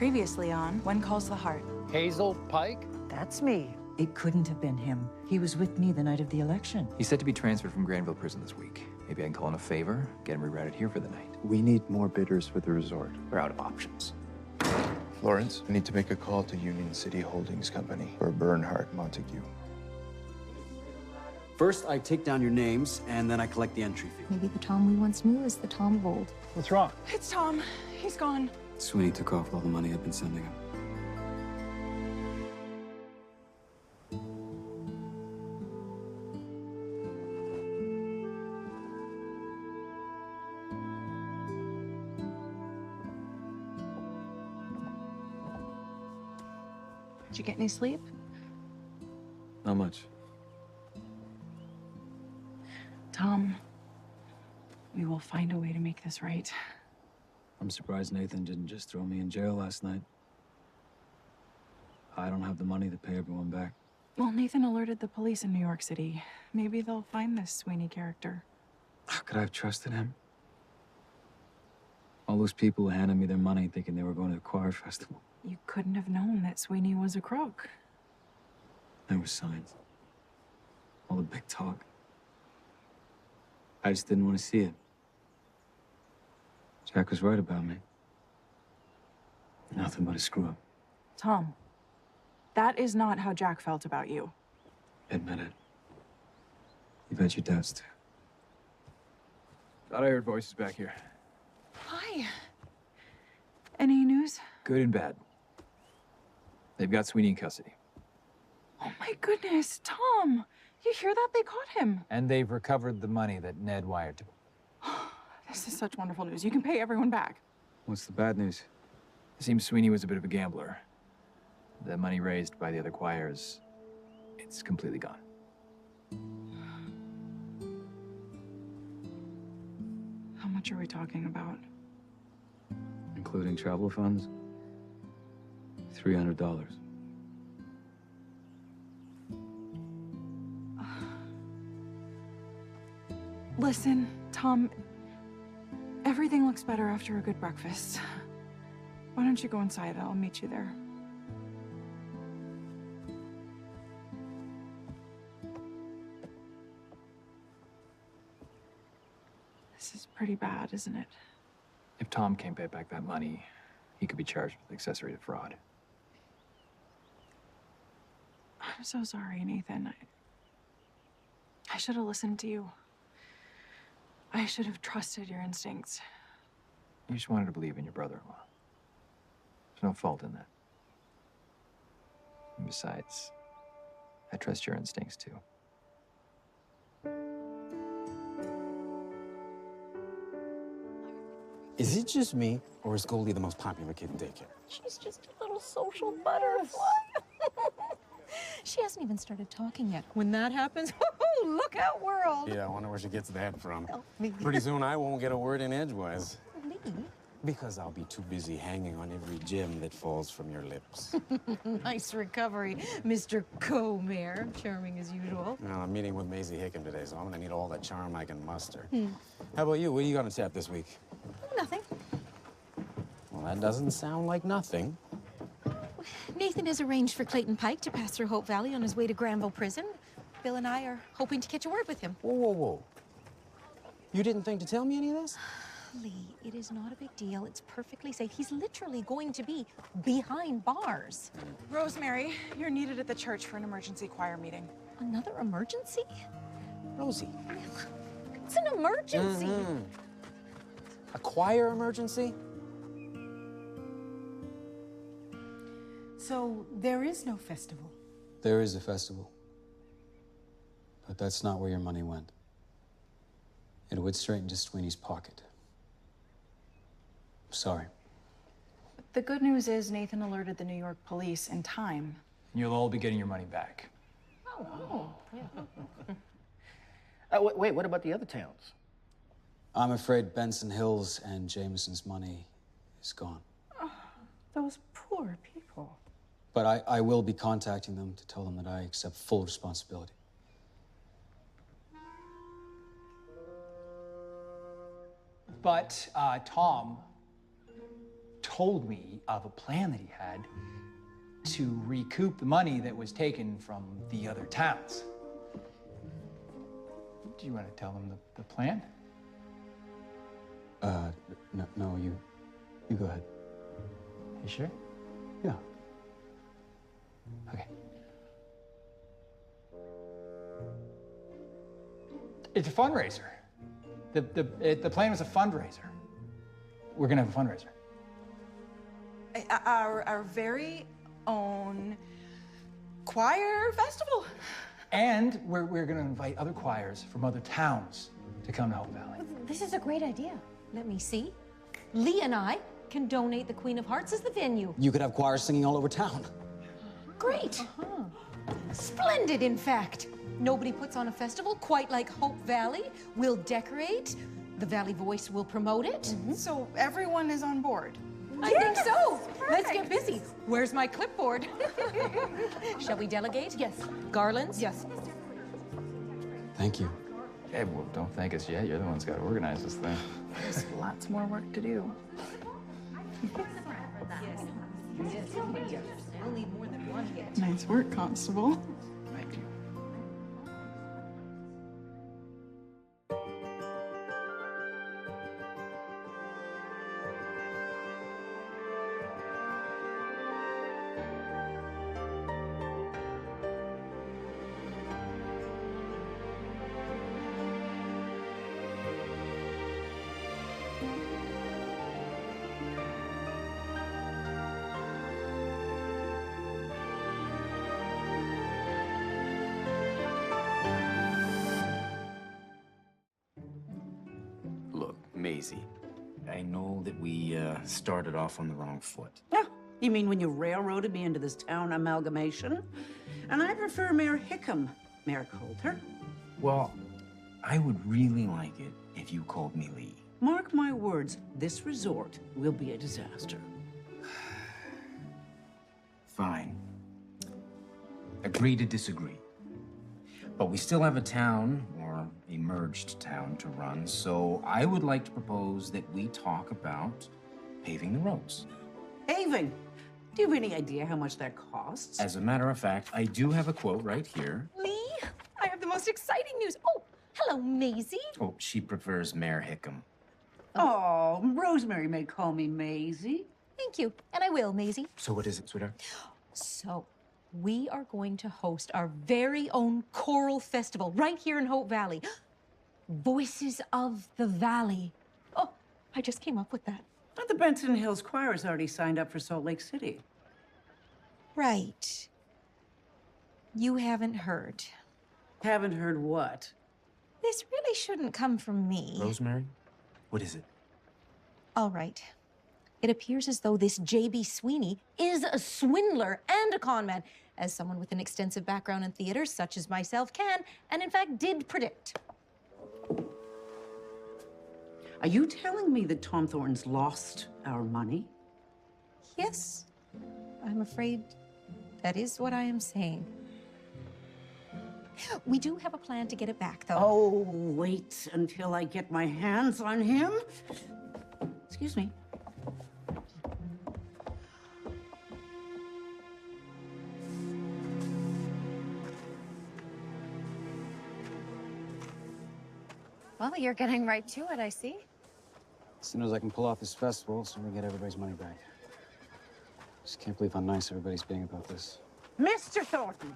Previously on When Calls the Heart. Hazel Pike? That's me. It couldn't have been him. He was with me the night of the election. He's set to be transferred from Granville Prison this week. Maybe I can call in a favor, get him rerouted here for the night. We need more bidders for the resort. We're out of options. Florence, I need to make a call to Union City Holdings Company for Bernhardt Montague. First, I take down your names, and then I collect the entry fee. Maybe the Tom we once knew is the Tom of old. What's wrong? It's Tom. He's gone. Sweeney took off all the money I've been sending him. Did you get any sleep? Not much. Tom, we will find a way to make this right. I'm surprised Nathan didn't just throw me in jail last night. I don't have the money to pay everyone back. Well, Nathan alerted the police in New York City. Maybe they'll find this Sweeney character. How could I have trusted him? All those people who handed me their money thinking they were going to the choir festival. You couldn't have known that Sweeney was a crook. There were signs. All the big talk. I just didn't want to see it. Jack was right about me. Nothing but a screw-up. Tom, that is not how Jack felt about you. Admit it. You bet your doubts too. Thought I heard voices back here. Hi. Any news? Good and bad. They've got Sweeney in custody. Oh my goodness, Tom! You hear that? They caught him. And they've recovered the money that Ned wired to him. This is such wonderful news. You can pay everyone back. What's the bad news? It seems Sweeney was a bit of a gambler. The money raised by the other choirs, it's completely gone. How much are we talking about? Including travel funds? $300. Listen, Tom, everything looks better after a good breakfast. Why don't you go inside? I'll meet you there. This is pretty bad, isn't it? If Tom can't pay back that money, he could be charged with accessory to fraud. I'm so sorry, Nathan. I should have listened to you. I should have trusted your instincts. You just wanted to believe in your brother-in-law. There's no fault in that. And besides, I trust your instincts too. Is it just me, or is Goldie the most popular kid in daycare? She's just a little social butterfly. She hasn't even started talking yet. When that happens, look out, world. Yeah, I wonder where she gets that from. Help me. Pretty soon I won't get a word in edgewise. Me? Because I'll be too busy hanging on every gem that falls from your lips. Nice recovery, Mr. Co-Mayor. Charming as usual. Well, I'm meeting with Maisie Hickam today, so I'm gonna need all the charm I can muster. How about you? What are you gonna tap this week? Nothing. Well, that doesn't sound like nothing. Nathan has arranged for Clayton Pike to pass through Hope Valley on his way to Granville Prison. Bill and I are hoping to catch a word with him. Whoa, whoa, whoa. You didn't think to tell me any of this? Lee, it is not a big deal. It's perfectly safe. He's literally going to be behind bars. Rosemary, you're needed at the church for an emergency choir meeting. Another emergency? Rosie. It's an emergency. A choir emergency? So there is no festival. There is a festival. But that's not where your money went. It went straight into Sweeney's pocket. Sorry. The good news is Nathan alerted the New York police in time. And you'll all be getting your money back. Wait, what about the other towns? I'm afraid Benson Hills and Jameson's money is gone. Those poor people. But I will be contacting them to tell them that I accept full responsibility. But Tom told me of a plan that he had to recoup the money that was taken from the other towns. Do you want to tell them the plan? No, you go ahead. You sure? Yeah. Okay. It's a fundraiser. The plan was a fundraiser. We're gonna have a fundraiser. Our very own choir festival. And we're gonna invite other choirs from other towns to come to Hope Valley. This is a great idea. Let me see. Lee and I can donate the Queen of Hearts as the venue. You could have choirs singing all over town. Great. Splendid, in fact. Nobody puts on a festival quite like Hope Valley. We'll decorate. The Valley Voice will promote it. So everyone is on board. I think so. Let's get busy. Where's my clipboard? Shall we delegate? Yes. Garlands? Yes. Thank you. Hey, well, don't thank us yet. You're the one's got to organize this thing. There's lots more work to do. Nice work, Constable. Thank you. Look, Maisie, I know that we started off on the wrong foot. Oh, you mean when you railroaded me into this town amalgamation? And I prefer Mayor Hickam, Mayor Coulter. Well, I would really like it if you called me Lee. Mark my words, this resort will be a disaster. Fine. Agree to disagree. But we still have a town, or a merged town, to run, so I would like to propose that we talk about paving the roads. Paving. Do you have any idea how much that costs? As a matter of fact, I do have a quote right here. Lee, I have the most exciting news. Oh, hello, Maisie. Oh, she prefers Mayor Hickam. Oh, Rosemary may call me Maisie. Thank you. And I will, Maisie. So what is it, sweetheart? So, we are going to host our very own choral festival right here in Hope Valley. Voices of the Valley. Oh, I just came up with that. But the Benson Hills Choir has already signed up for Salt Lake City. Right. You haven't heard. Haven't heard what? This really shouldn't come from me. Rosemary? What is it? All right. It appears as though this J.B. Sweeney is a swindler and a con man, as someone with an extensive background in theater, such as myself, can, and in fact did predict. Are you telling me that Tom Thornton's lost our money? Yes, I'm afraid that is what I am saying. We do have a plan to get it back, though. Oh, wait until I get my hands on him. Excuse me. Well, you're getting right to it, I see. As soon as I can pull off this festival, so we get everybody's money back. Just can't believe how nice everybody's being about this. Mr. Thornton,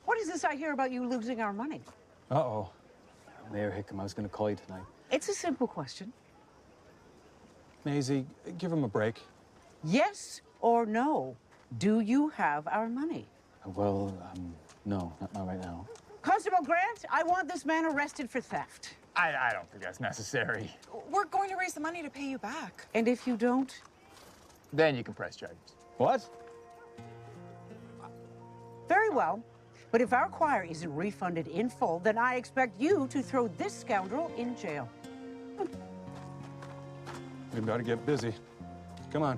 what is this I hear about you losing our money? Uh-oh. Mayor Hickam, I was gonna call you tonight. It's a simple question. Maisie, give him a break. Yes or no? Do you have our money? Well, no, not right now. Constable Grant, I want this man arrested for theft. I don't think that's necessary. We're going to raise the money to pay you back. And if you don't? Then you can press charges. What? Very well. But if our choir isn't refunded in full, then I expect you to throw this scoundrel in jail. We've got to get busy. Come on.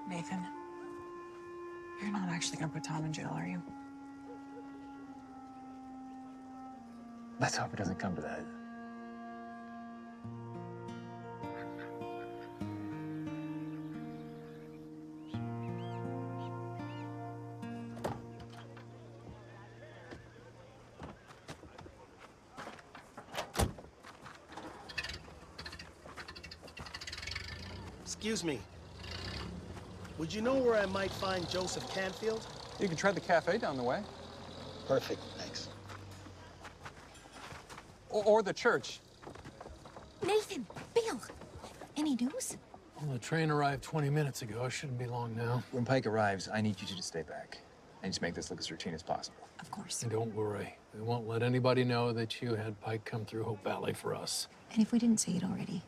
Nathan, you're not actually gonna put Tom in jail, are you? Let's hope it doesn't come to that. Excuse me. Would you know where I might find Joseph Canfield? You can try the cafe down the way. Perfect, thanks. Or the church. Nathan, Bill, any news? Well, the train arrived 20 minutes ago. It shouldn't be long now. When Pike arrives, I need you two to stay back. I need to make this look as routine as possible. Of course. And don't worry. We won't let anybody know that you had Pike come through Hope Valley for us. And if we didn't say it already,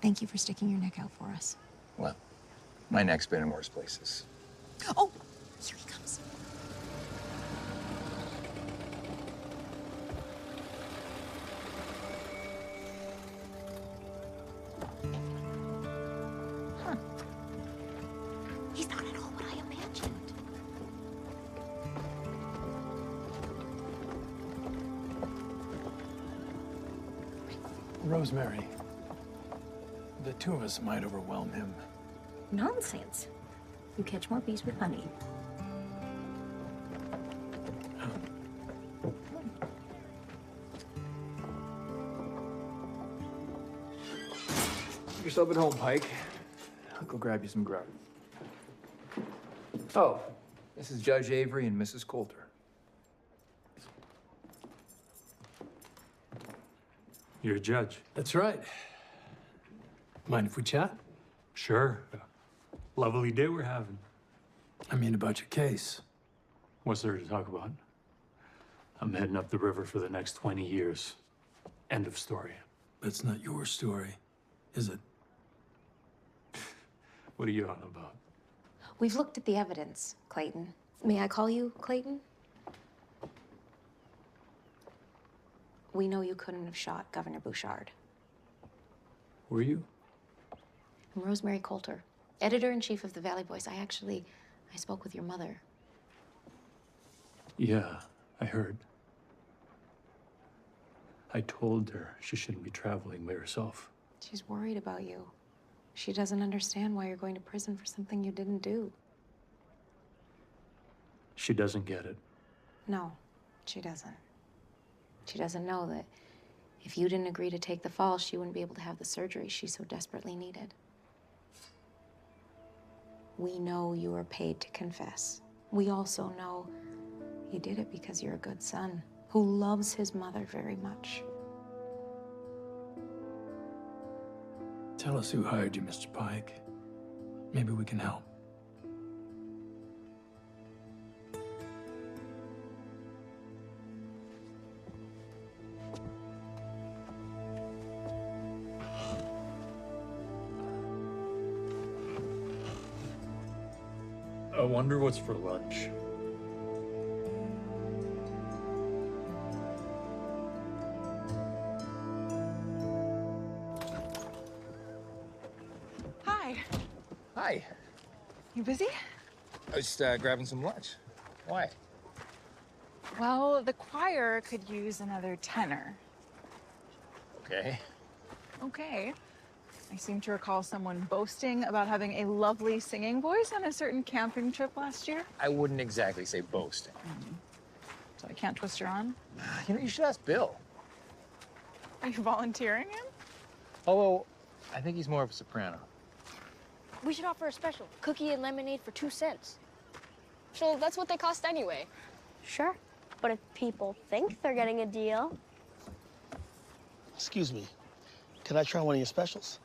thank you for sticking your neck out for us. Well, my neck's been in worse places. Oh, here he comes. Huh. He's not at all what I imagined. Rosemary, the two of us might overwhelm him. Nonsense. You catch more bees with honey. Keep yourself at home, Pike. I'll go grab you some grub. Oh, this is Judge Avery and Mrs. Coulter. You're a judge. That's right. Mind if we chat? Sure. Lovely day we're having. I mean, about your case. What's there to talk about? I'm heading up the river for the next 20 years. End of story. That's not your story, is it? What are you on about? We've looked at the evidence, Clayton. May I call you Clayton? We know you couldn't have shot Governor Bouchard. Were you? I'm Rosemary Coulter, editor-in-chief of the Valley Voice. I spoke with your mother. Yeah, I heard. I told her she shouldn't be traveling by herself. She's worried about you. She doesn't understand why you're going to prison for something you didn't do. She doesn't get it. No, she doesn't. She doesn't know that if you didn't agree to take the fall, she wouldn't be able to have the surgery she so desperately needed. We know you were paid to confess. We also know you did it because you're a good son who loves his mother very much. Tell us who hired you, Mr. Pike. Maybe we can help. I wonder what's for lunch. Hi. Hi. You busy? I was just grabbing some lunch. Why? Well, the choir could use another tenor. Okay. Okay. I seem to recall someone boasting about having a lovely singing voice on a certain camping trip last year. I wouldn't exactly say boasting. So I can't twist your arm? You know, you should ask Bill. Are you volunteering him? Although, I think he's more of a soprano. We should offer a special. Cookie and lemonade for 2 cents. So that's what they cost anyway. Sure. But if people think they're getting a deal... Excuse me. Can I try one of your specials?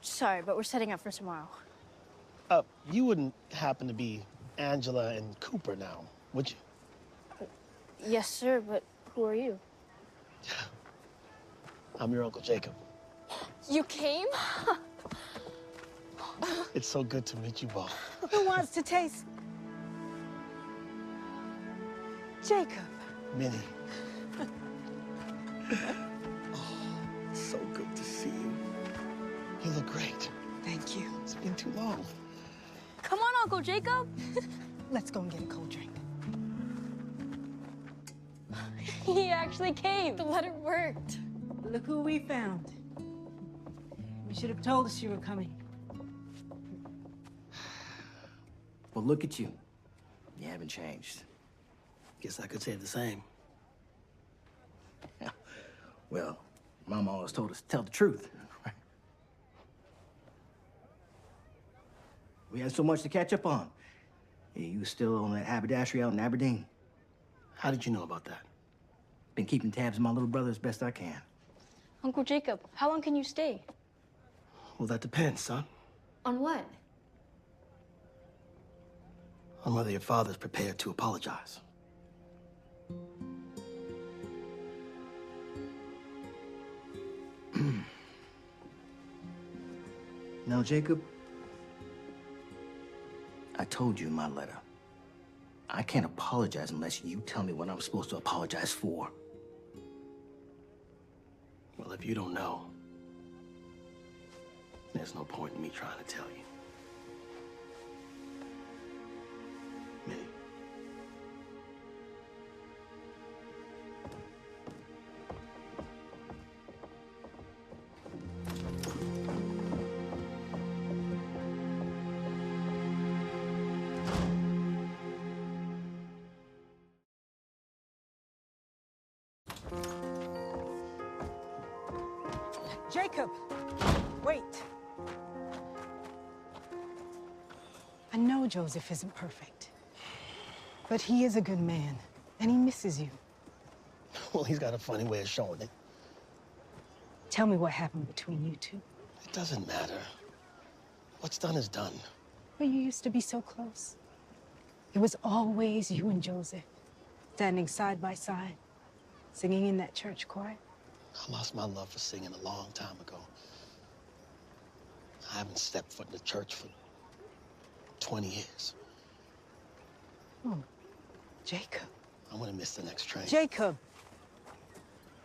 Sorry, but we're setting up for tomorrow. You wouldn't happen to be Angela and Cooper now, would you? Yes, sir, but who are you? I'm your Uncle Jacob. You came? It's so good to meet you both. Who wants to taste? Jacob. Minnie. So good to see you. You look great. Thank you. It's been too long. Come on, Uncle Jacob. Let's go and get a cold drink. He actually came. The letter worked. Look who we found. You should have told us you were coming. Well, look at you. You haven't changed. Guess I could say the same. Well, Mom always told us to tell the truth. We had so much to catch up on. Yeah, you was still on that haberdashery out in Aberdeen. How did you know about that? Been keeping tabs on my little brother as best I can. Uncle Jacob, how long can you stay? Well, that depends, son. On what? On whether your father's prepared to apologize. Now, Jacob, I told you in my letter, I can't apologize unless you tell me what I'm supposed to apologize for. Well, if you don't know, there's no point in me trying to tell you. Minnie. Jacob, wait. I know Joseph isn't perfect, but he is a good man, and he misses you. Well, he's got a funny way of showing it. Tell me what happened between you two. It doesn't matter. What's done is done. But you used to be so close. It was always you and Joseph, standing side by side, singing in that church choir. I lost my love for singing a long time ago. I haven't stepped foot in the church for 20 years. Oh, Jacob. I'm gonna miss the next train. Jacob,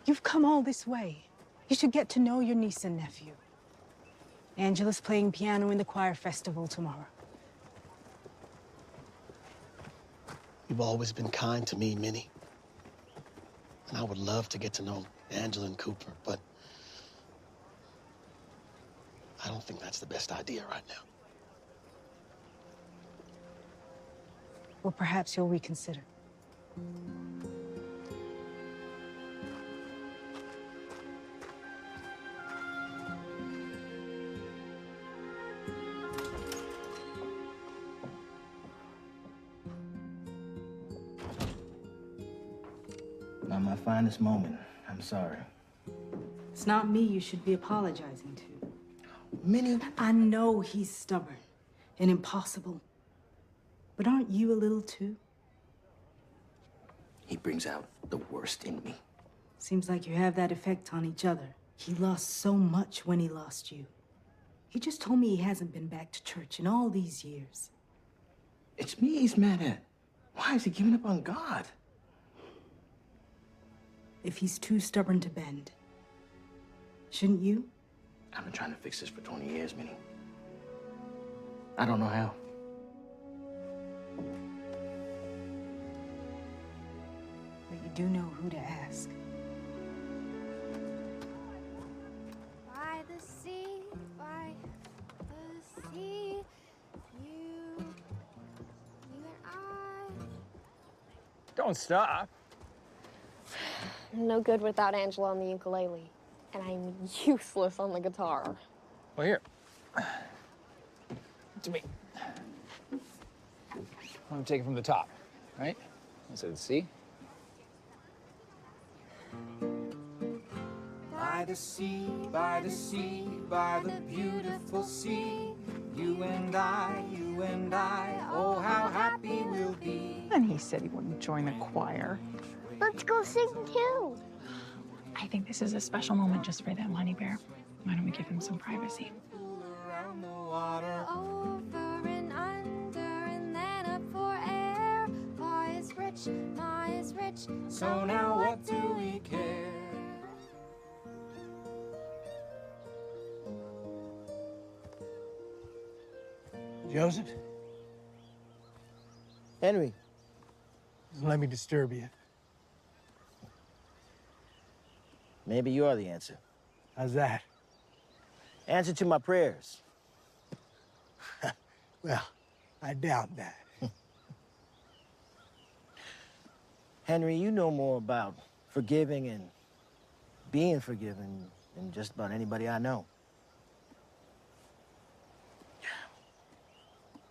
you've come all this way. You should get to know your niece and nephew. Angela's playing piano in the choir festival tomorrow. You've always been kind to me, Minnie. And I would love to get to know Angela and Cooper, but I don't think that's the best idea right now. Well, perhaps you'll reconsider. Not my finest moment. I'm sorry. It's not me you should be apologizing to. Minnie. I know he's stubborn and impossible. But aren't you a little too? He brings out the worst in me. Seems like you have that effect on each other. He lost so much when he lost you. He just told me he hasn't been back to church in all these years. It's me he's mad at. Why is he giving up on God? If he's too stubborn to bend, shouldn't you? I've been trying to fix this for 20 years, Minnie. I don't know how. But you do know who to ask. By the sea, you and I. Don't stop. I'm no good without Angela on the ukulele, and I'm useless on the guitar. Well, here. To me. I'm gonna take it from the top, right? So let's see. By the sea, by the sea, by the beautiful sea, you and I, oh, how happy we'll be. And he said he wouldn't join the choir. Let's go sing too. I think this is a special moment just for them, Honey Bear. Why don't we give him some privacy? Over and under and then up for air. Pa is rich, Ma is rich. So now what do we care? Joseph? Henry. Let me disturb you. Maybe you are the answer. How's that? Answer to my prayers. Well, I doubt that. Henry, you know more about forgiving and being forgiven than just about anybody I know.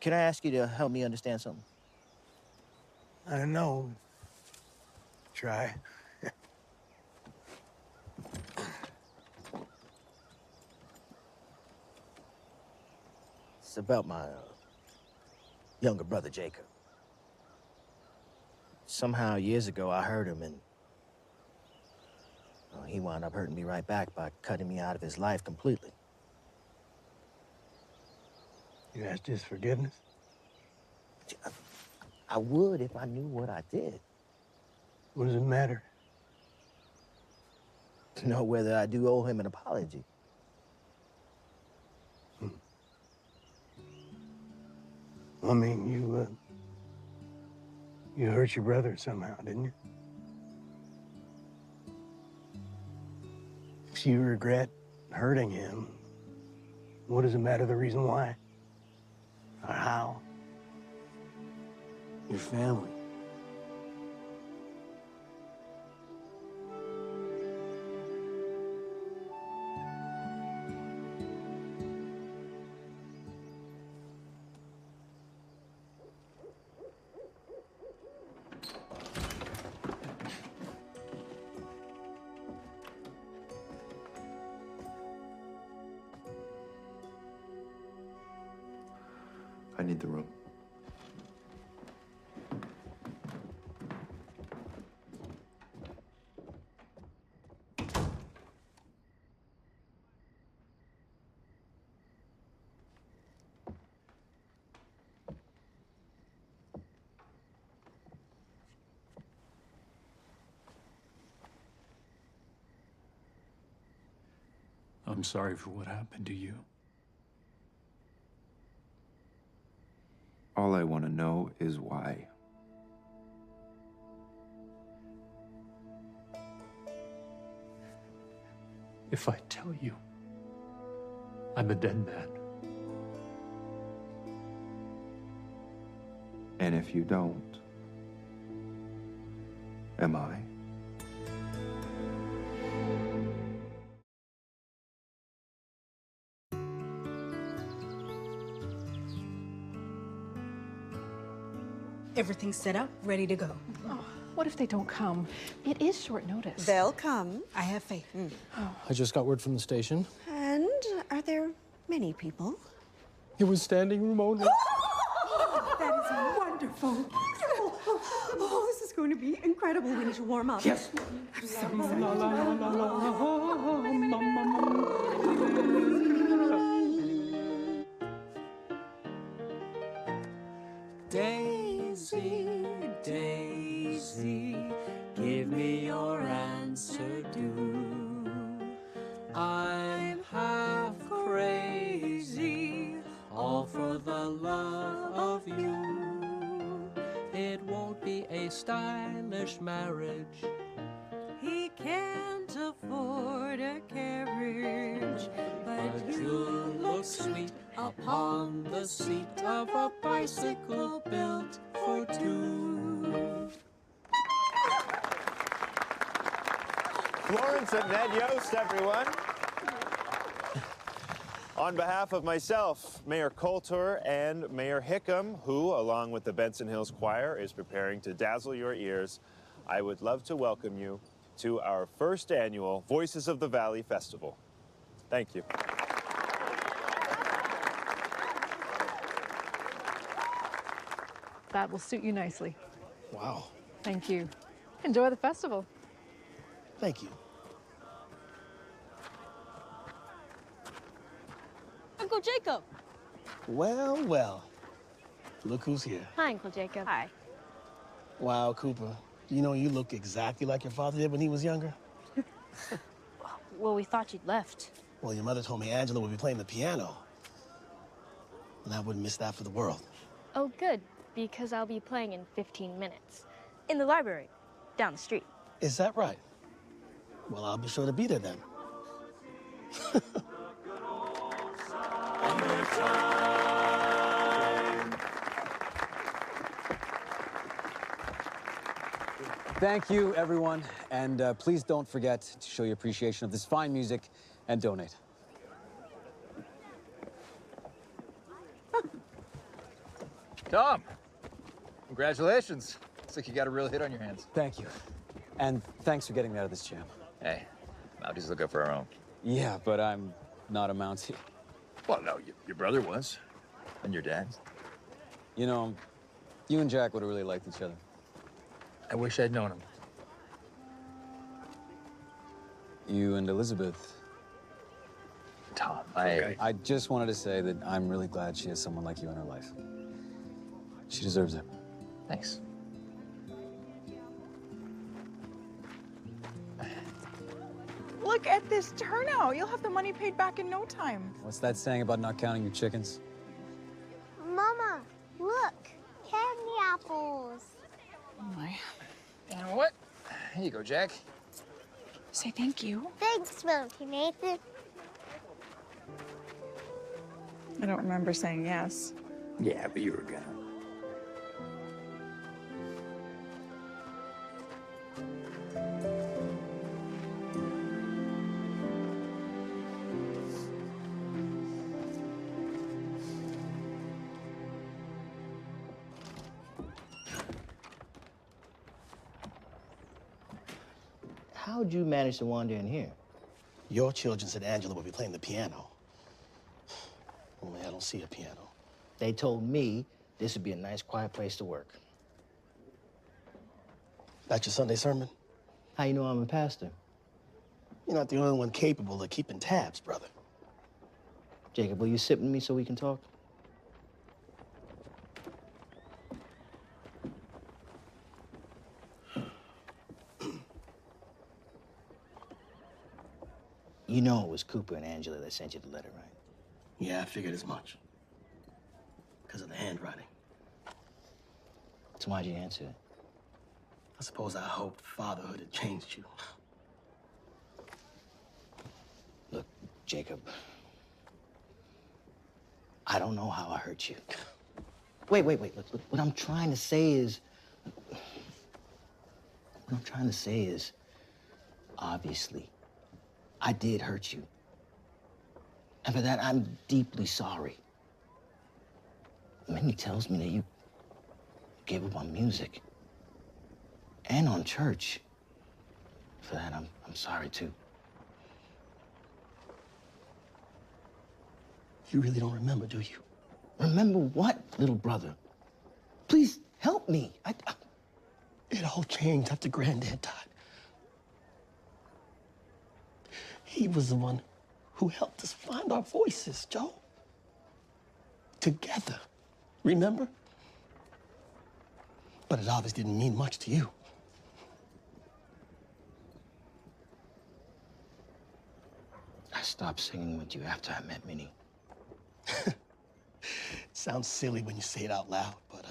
Can I ask you to help me understand something? I don't know. Try. It's about my younger brother, Jacob. Somehow, years ago, I hurt him, and well, he wound up hurting me right back by cutting me out of his life completely. You asked his forgiveness? I would if I knew what I did. What does it matter? To know whether I do owe him an apology. I mean, you hurt your brother somehow, didn't you? If you regret hurting him, what does it matter the reason why? Or how? Your family. I need the room. I'm sorry for what happened to you. All I want to know is why. If I tell you, I'm a dead man. And if you don't, am I? Everything's set up, ready to go. Oh, what if they don't come? It is short notice. They'll come. I have faith. I just got word from the station. And are there many people? It was standing room only. That is wonderful. Oh, this is going to be incredible. We need to warm up. Yes. I'm so excited. Daisy, Daisy, give me your answer due. I'm half crazy, all for the love of you. It won't be a stylish marriage. He can't afford a carriage, but you look sweet upon the seat of a bicycle built for two. Florence and Ned Yost, everyone. On behalf of myself, Mayor Coulter, and Mayor Hickam, who, along with the Benson Hills Choir, is preparing to dazzle your ears, I would love to welcome you to our first annual Voices of the Valley Festival. Thank you. That will suit you nicely. Wow. Thank you. Enjoy the festival. Thank you. Uncle Jacob. Well, well. Look who's here. Hi, Uncle Jacob. Hi. Wow, Cooper. You know, you look exactly like your father did when he was younger. Well, we thought you'd left. Well, your mother told me Angela would be playing the piano. And I wouldn't miss that for the world. Oh, good, because I'll be playing in 15 minutes. In the library, down the street. Is that right? Well, I'll be sure to be there then. Thank you, everyone. And please don't forget to show your appreciation of this fine music and donate. Tom, congratulations. Looks like you got a real hit on your hands. Thank you. And thanks for getting me out of this jam. Hey, Mounties look out for our own. Yeah, but I'm not a Mountie. Well, no, your brother was. And your dad. You know, you and Jack would have really liked each other. I wish I'd known him. You and Elizabeth. Tom, I just wanted to say that I'm really glad she has someone like you in her life. She deserves it. Thanks. Look at this turnout. You'll have the money paid back in no time. What's that saying about not counting your chickens? Mama, look, candy apples. Oh my. You know what? Here you go, Jack. Say thank you. Thanks, Milky Nathan. I don't remember saying yes. Yeah, but you were gonna. How'd you manage to wander in here? Your children said Angela would be playing the piano. Only I don't see a piano. They told me this would be a nice, quiet place to work. That's your Sunday sermon? How you know I'm a pastor? You're not the only one capable of keeping tabs, brother. Jacob, will you sit with me so we can talk? You know it was Cooper and Angela that sent you the letter, right? Yeah, I figured as much. Because of the handwriting. So why'd you answer it? I suppose I hoped fatherhood had changed you. Look, Jacob, I don't know how I hurt you. Wait. Look, what I'm trying to say is... obviously, I did hurt you. And for that, I'm deeply sorry. Minnie tells me that you gave up on music and on church. For that, I'm sorry, too. You really don't remember, do you? Remember what, little brother? Please help me. It all changed after Granddad died. He was the one who helped us find our voices, Joe. Together, remember? But it obviously didn't mean much to you. I stopped singing with you after I met Minnie. Sounds silly when you say it out loud, but,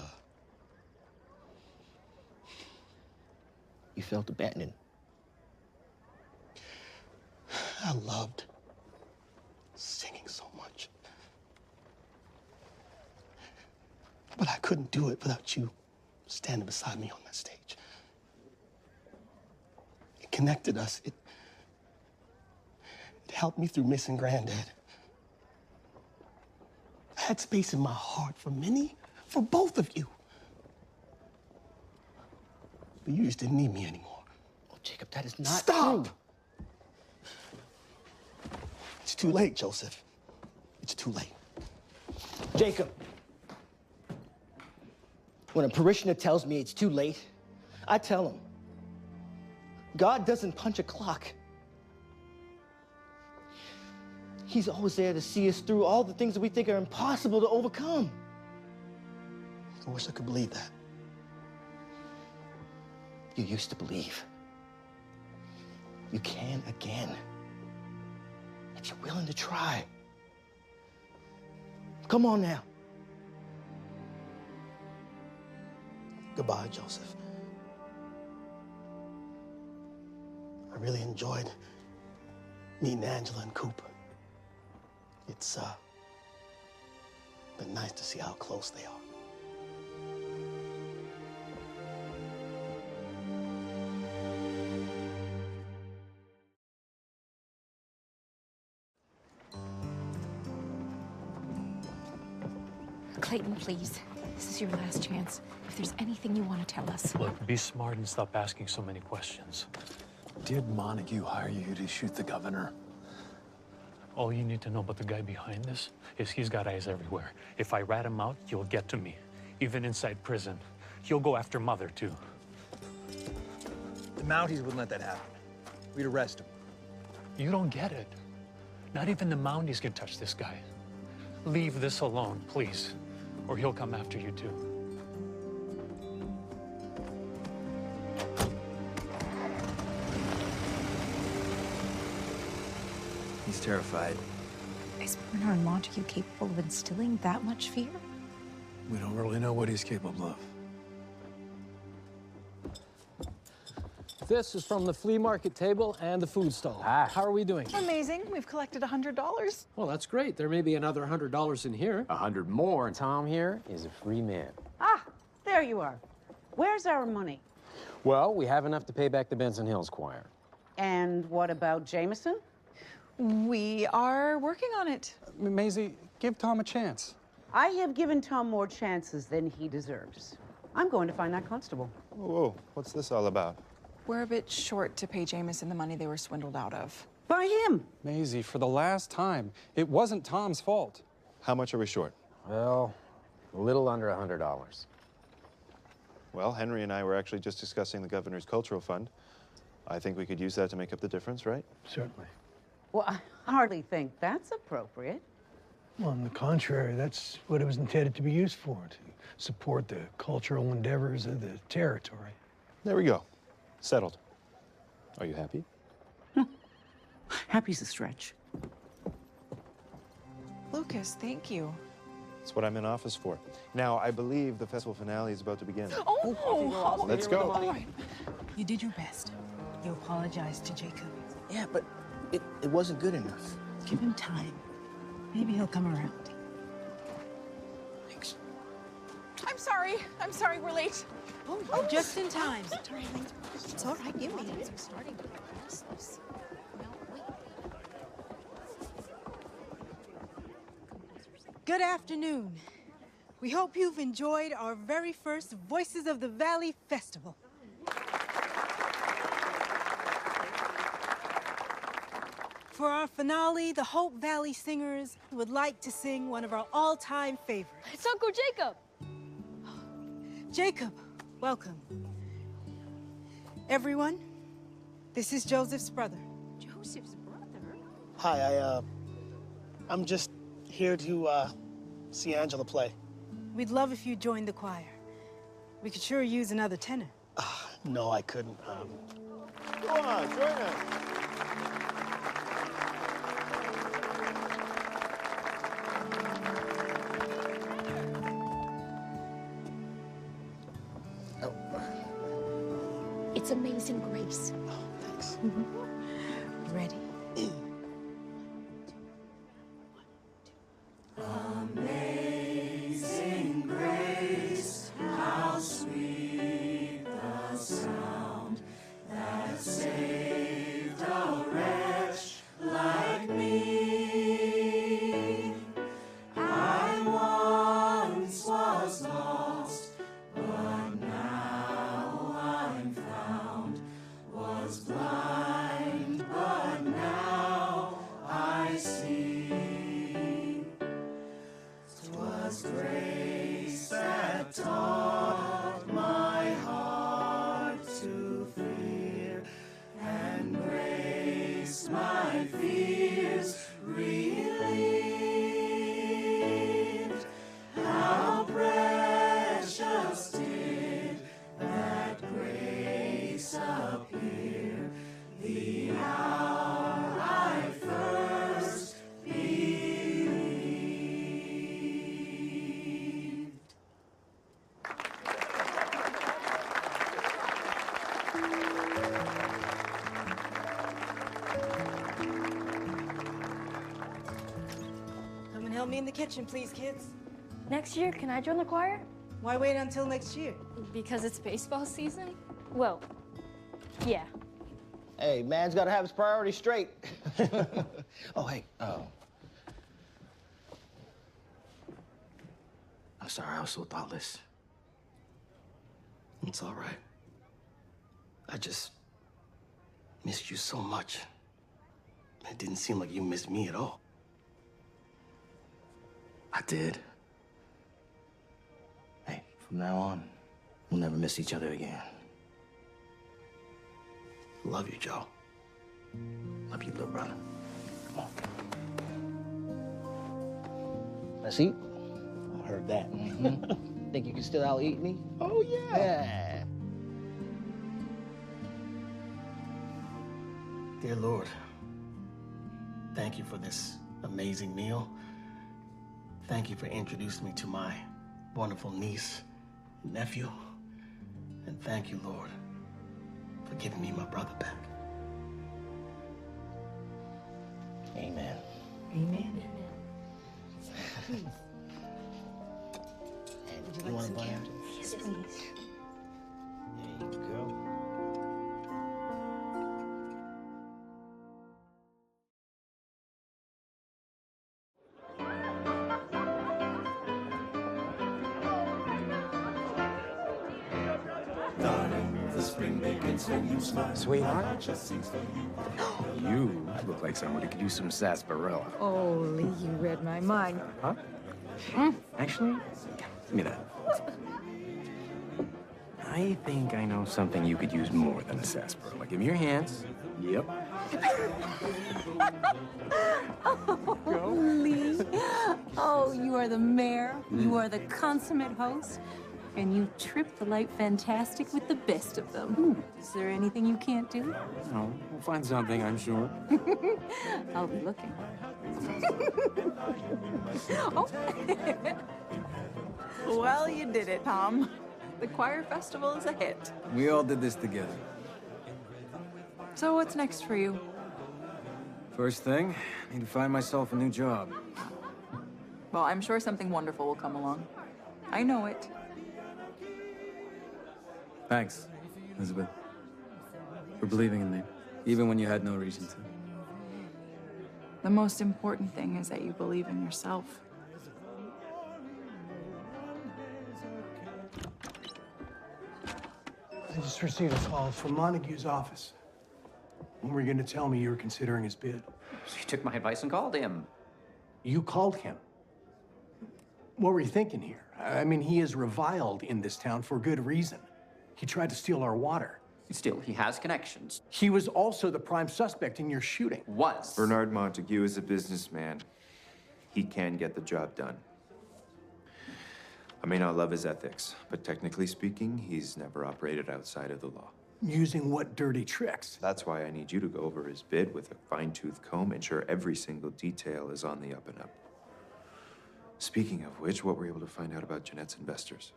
You felt abandoned. I loved singing so much. But I couldn't do it without you standing beside me on that stage. It connected us. It helped me through missing Granddad. I had space in my heart for Minnie, for both of you. But you just didn't need me anymore. Oh, Jacob, that is not Stop! true. It's too late, Joseph. It's too late. Jacob, when a parishioner tells me it's too late, I tell him, God doesn't punch a clock. He's always there to see us through all the things that we think are impossible to overcome. I wish I could believe that. You used to believe. You can again. If you're willing to try. Come on now. Goodbye, Joseph. I really enjoyed meeting Angela and Cooper. It's been nice to see how close they are. Clayton, please. This is your last chance. If there's anything you want to tell us. Look, be smart and stop asking so many questions. Did Montague hire you to shoot the governor? All you need to know about the guy behind this is he's got eyes everywhere. If I rat him out, you'll get to me. Even inside prison. He'll go after Mother, too. The Mounties wouldn't let that happen. We'd arrest him. You don't get it. Not even the Mounties can touch this guy. Leave this alone, please, or he'll come after you, too. He's terrified. Is Bernard Montague capable of instilling that much fear? We don't really know what he's capable of. This is from the flea market table and the food stall. How are we doing? Amazing. We've collected $100. Well, that's great. There may be another $100 in here. 100 more, and Tom here is a free man. Ah, there you are. Where's our money? Well, we have enough to pay back the Benson Hills Choir. And what about Jameson? We are working on it. Maisie, give Tom a chance. I have given Tom more chances than he deserves. I'm going to find that constable. Whoa, what's this all about? We're a bit short to pay Jameson the money they were swindled out of. By him. Maisie, for the last time, it wasn't Tom's fault. How much are we short? Well, a little under $100. Well, Henry and I were actually just discussing the governor's cultural fund. I think we could use that to make up the difference, right? Certainly. Well, I hardly think that's appropriate. Well, on the contrary, that's what it was intended to be used for, to support the cultural endeavors of the territory. There we go. Settled. Are you happy? Happy's a stretch. Lucas, thank you. That's what I'm in office for. Now, I believe the festival finale is about to begin. Oh, Let's go. All right. You did your best. You apologized to Jacob. Yeah, but it wasn't good enough. Give him time. Maybe he'll come around. Thanks. I'm sorry. I'm sorry we're late. Oh, just in time. It's all right. You made it. We're starting to get restless. Good afternoon. We hope you've enjoyed our very first Voices of the Valley Festival. For our finale, the Hope Valley Singers would like to sing one of our all-time favorites. It's Uncle Jacob. Jacob, welcome. Everyone, this is Joseph's brother. Joseph's brother? Hi, I'm just here to, see Angela play. We'd love if you joined the choir. We could sure use another tenor. No, I couldn't. Come on, join us. It's Amazing Grace. Oh, thanks. Ready? Amazing grace, how sweet the sound that saved a wretch like me. I once was lost, but now I'm found. Was blind, but now I see. 'Twas grace that taught my heart to fear, and grace my fears relieved. How precious did that grace appear the hour I first believed. Come and help me in the kitchen, please, kids. Next year, can I join the choir? Why wait until next year? Because it's baseball season? Well, yeah. Hey, man's got to have his priorities straight. Oh, hey, sorry I was so thoughtless. It's all right. I just missed you so much. It didn't seem like you missed me at all. I did. Hey, from now on, we'll never miss each other again. Love you, Joe. Love you, little brother. Come on. Let's eat. I heard that. Think you can still out-eat me? Oh, yeah. Yeah. Dear Lord, thank you for this amazing meal. Thank you for introducing me to my wonderful niece and nephew. And thank you, Lord, for giving me my brother back. Amen. Amen. You want a bite? Yes, please. There you go. Sweetheart? You look like somebody could use some sarsaparilla. Holy, you read my mind. Huh? Actually, give me that. I think I know something you could use more than a sarsaparilla. Give me your hands. Yep. Holy. Oh, you are the mayor. You are the consummate host. And you trip the light fantastic with the best of them. Is there anything you can't do? No, we'll find something, I'm sure. I'll be looking. Well, you did it, Tom. The choir festival is a hit. We all did this together. So what's next for you? First thing, I need to find myself a new job. Well, I'm sure something wonderful will come along. I know it. Thanks, Elizabeth, for believing in me, even when you had no reason to. The most important thing is that you believe in yourself. I just received a call from Montague's office. When were you going to tell me you were considering his bid? So you took my advice and called him. You called him. What were you thinking here? I mean, he is reviled in this town for good reason. He tried to steal our water. Still, he has connections. He was also the prime suspect in your shooting. Was. Bernard Montague is a businessman. He can get the job done. I may not love his ethics, but technically speaking, he's never operated outside of the law. Using what dirty tricks? That's why I need you to go over his bid with a fine-tooth comb, ensure every single detail is on the up and up. Speaking of which, what were you able to find out about Jeanette's investors?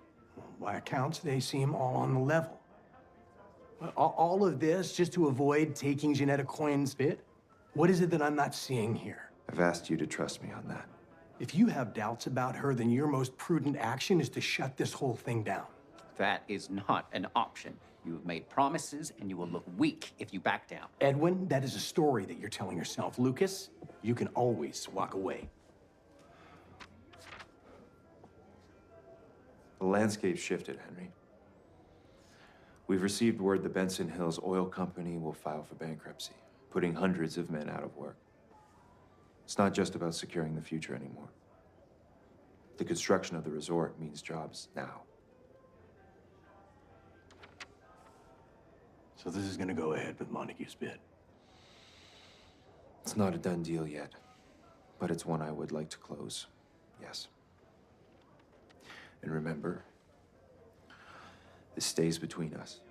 By accounts, they seem all on the level. All of this just to avoid taking Jeanette Coyne's bid? What is it that I'm not seeing here? I've asked you to trust me on that. If you have doubts about her, then your most prudent action is to shut this whole thing down. That is not an option. You have made promises, and you will look weak if you back down. Edwin, that is a story that you're telling yourself. Lucas, you can always walk away. The landscape shifted, Henry. We've received word the Benson Hills Oil Company will file for bankruptcy, putting hundreds of men out of work. It's not just about securing the future anymore. The construction of the resort means jobs now. So this is gonna go ahead with Montague's bid. It's not a done deal yet, but it's one I would like to close, yes. And remember, this stays between us.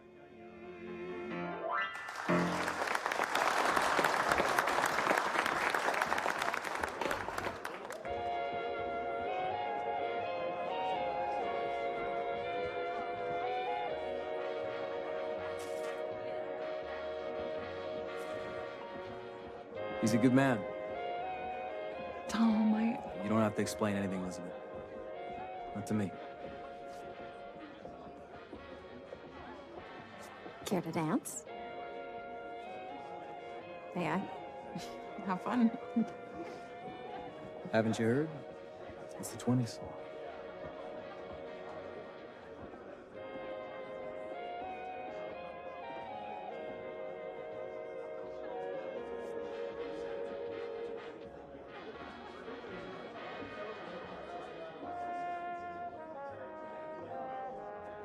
He's a good man. Tom, You don't have to explain anything, Elizabeth. Not to me. Care to dance? May I? Have fun. Haven't you heard? It's the 20s.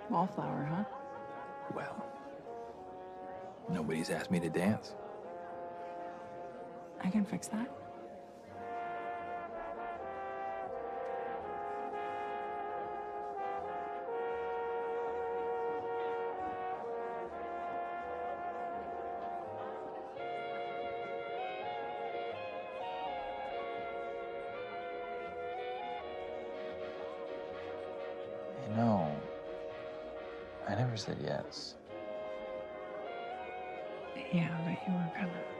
Wallflower, huh? Well, nobody's asked me to dance. I can fix that. You know, I never said yes. Yeah, but you were gonna.